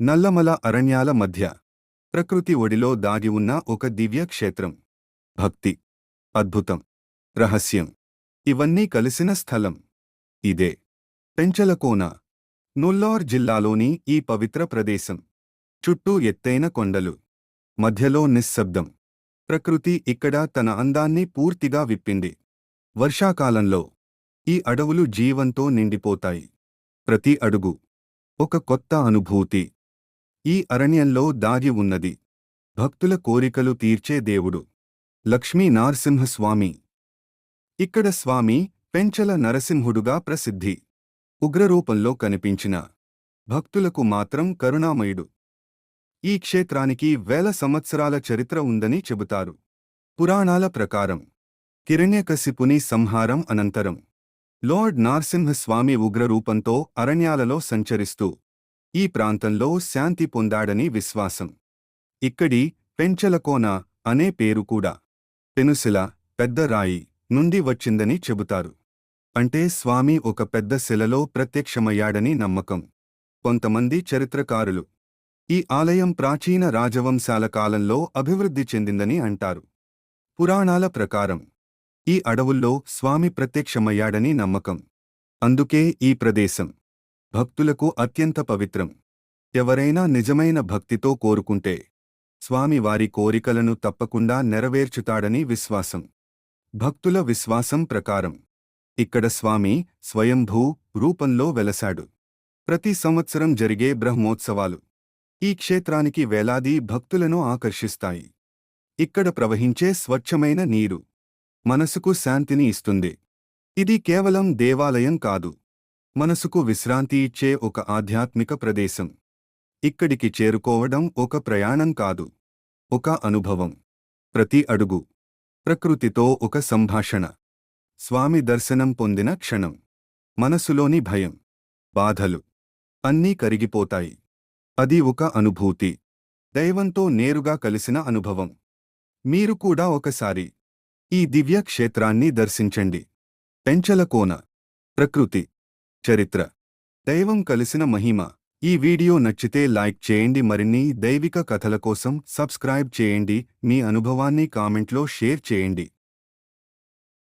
నల్లమల అరణ్యాల మధ్య ప్రకృతి ఒడిలో దాగి ఉన్న ఒక దివ్య క్షేత్రం. భక్తి, అద్భుతం, రహస్యం ఇవన్నీ కలిసిన స్థలం ఇదే. పెంచలకోన, నుల్లార్ జిల్లాలోని ఈ పవిత్ర ప్రదేశం. చుట్టూ ఎత్తైన కొండలు, మధ్యలో నిశ్శబ్దం. ప్రకృతి ఇక్కడ తన అందాన్ని పూర్తిగా విప్పింది. వర్షాకాలంలో ఈ అడవులు జీవంతో నిండిపోతాయి. ప్రతి అడుగు ఒక కొత్త అనుభూతి. ఈ అరణ్యంలో దాగి ఉన్నది భక్తుల కోరికలు తీర్చే దేవుడు లక్ష్మీ నరసింహస్వామి. ఇక్కడ స్వామి పెంచల నరసింహుడుగా ప్రసిద్ధి. ఉగ్రరూపంలో కనిపించిన భక్తులకు మాత్రం కరుణామయుడు. ఈ క్షేత్రానికి వేల సంవత్సరాల చరిత్ర ఉందని చెబుతారు. పురాణాల ప్రకారం హిరణ్యకశిపుని సంహారం అనంతరం లార్డ్ నరసింహస్వామి ఉగ్రరూపంతో అరణ్యాలలో సంచరిస్తూ ఈ ప్రాంతంలో శాంతి పొందాడని విశ్వాసం. ఇక్కడి పెంచలకోన అనే పేరు కూడా పెనుశిల, పెద్ద రాయి నుండి వచ్చిందని చెబుతారు. అంటే స్వామి ఒక పెద్ద శిలలో ప్రత్యక్షమయ్యాడని నమ్మకం. కొంతమంది చరిత్రకారులు ఈ ఆలయం ప్రాచీన రాజవంశాల కాలంలో అభివృద్ధి చెందిందని అంటారు. పురాణాల ప్రకారం ఈ అడవుల్లో స్వామి ప్రత్యక్షమయ్యాడని నమ్మకం. అందుకే ఈ ప్రదేశం భక్తులకు అత్యంత పవిత్రం. ఎవరైనా నిజమైన భక్తితో కోరుకుంటే స్వామి వారి కోరికలను తప్పకుండా నెరవేర్చుతాడని విశ్వాసం. భక్తుల విశ్వాసం ప్రకారం ఇక్కడ స్వామి స్వయంభూ రూపంలో వెలసాడు. ప్రతి సంవత్సరం జరిగే బ్రహ్మోత్సవాలు ఈ క్షేత్రానికి వేలాది భక్తులను ఆకర్షిస్తాయి. ఇక్కడ ప్రవహించే స్వచ్ఛమైన నీరు మనసుకు శాంతిని ఇస్తుంది. ఇది కేవలం దేవాలయం కాదు, మనసుకు విశ్రాంతి ఇచ్చే ఒక ఆధ్యాత్మిక ప్రదేశం. ఇక్కడికి చేరుకోవడం ఒక ప్రయాణం కాదు, ఒక అనుభవం. ప్రతి అడుగు ప్రకృతితో ఒక సంభాషణ. స్వామి దర్శనం పొందిన క్షణం మనసులోని భయం, బాధలు అన్నీ కరిగిపోతాయి. అది ఒక అనుభూతి, దైవంతో నేరుగా కలిసిన అనుభవం. మీరు కూడా ఒకసారి ఈ దివ్య క్షేత్రాన్ని దర్శించండి. పెంచలకోన ప్రకృతి, చరిత్ర, దైవం కలిసిన మహిమ. ఈ వీడియో నచ్చితే లైక్ చేయండి. మరిన్ని దైవిక కథల కోసం సబ్స్క్రైబ్ చేయండి. మీ అనుభవాన్ని కామెంట్లో షేర్ చేయండి.